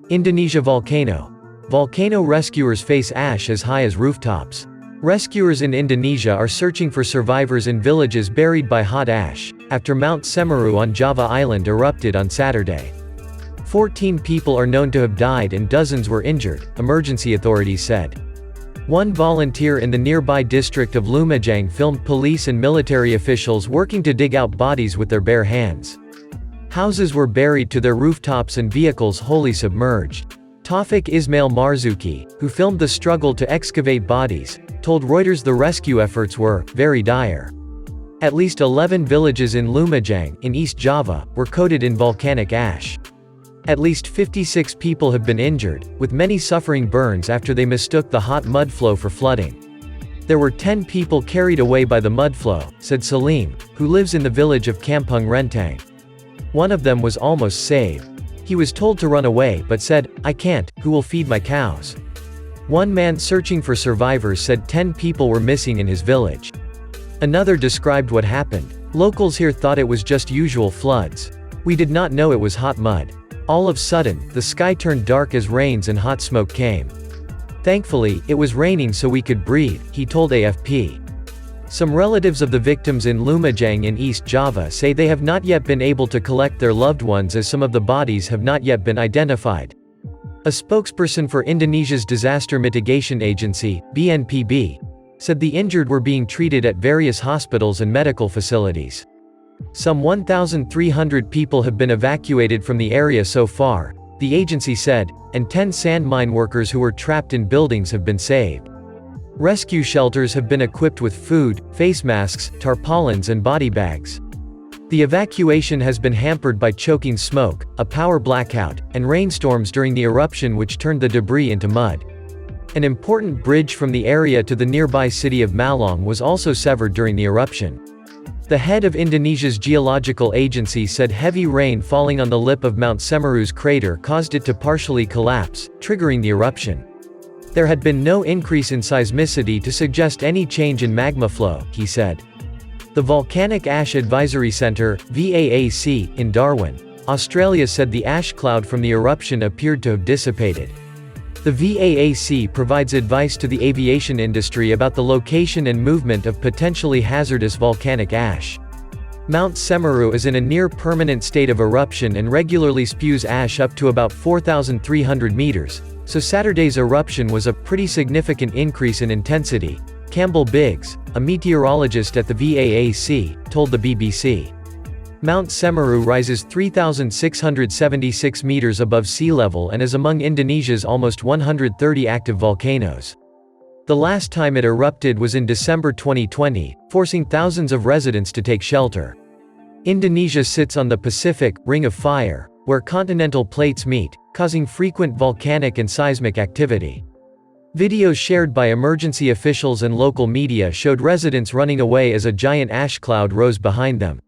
Indonesia volcano. Volcano rescuers face ash as high as rooftops. Rescuers in Indonesia are searching for survivors in villages buried by hot ash, after Mount Semeru on Java Island erupted on Saturday. 14 people are known to have died and dozens were injured, emergency authorities said. One volunteer in the nearby district of Lumajang filmed police and military officials working to dig out bodies with their bare hands. Houses were buried to their rooftops and vehicles wholly submerged. Taufik Ismail Marzuki, who filmed the struggle to excavate bodies, told Reuters the rescue efforts were very dire. At least 11 villages in Lumajang, in East Java, were coated in volcanic ash. At least 56 people have been injured, with many suffering burns after they mistook the hot mud flow for flooding. There were 10 people carried away by the mud flow, said Salim, who lives in the village of Kampung Rentang. One of them was almost saved. He was told to run away but said, "I can't, who will feed my cows?" One man searching for survivors said 10 people were missing in his village. Another described what happened. "Locals here thought it was just usual floods. We did not know it was hot mud. All of a sudden, the sky turned dark as rains and hot smoke came. Thankfully, it was raining so we could breathe," he told AFP. Some relatives of the victims in Lumajang in East Java say they have not yet been able to collect their loved ones as some of the bodies have not yet been identified. A spokesperson for Indonesia's Disaster Mitigation Agency, BNPB, said the injured were being treated at various hospitals and medical facilities. Some 1,300 people have been evacuated from the area so far, the agency said, and 10 sand mine workers who were trapped in buildings have been saved. Rescue shelters have been equipped with food, face masks, tarpaulins and body bags. The evacuation has been hampered by choking smoke, a power blackout, and rainstorms during the eruption which turned the debris into mud. An important bridge from the area to the nearby city of Malang was also severed during the eruption. The head of Indonesia's geological agency said heavy rain falling on the lip of Mount Semeru's crater caused it to partially collapse, triggering the eruption. There had been no increase in seismicity to suggest any change in magma flow, he said. The Volcanic Ash Advisory Center, VAAC, in Darwin, Australia said the ash cloud from the eruption appeared to have dissipated. The VAAC provides advice to the aviation industry about the location and movement of potentially hazardous volcanic ash. Mount Semeru is in a near-permanent state of eruption and regularly spews ash up to about 4,300 meters, so Saturday's eruption was a pretty significant increase in intensity, Campbell Biggs, a meteorologist at the VAAC, told the BBC. Mount Semeru rises 3,676 meters above sea level and is among Indonesia's almost 130 active volcanoes. The last time it erupted was in December 2020, forcing thousands of residents to take shelter. Indonesia sits on the Pacific Ring of Fire, where continental plates meet, causing frequent volcanic and seismic activity. Videos shared by emergency officials and local media showed residents running away as a giant ash cloud rose behind them.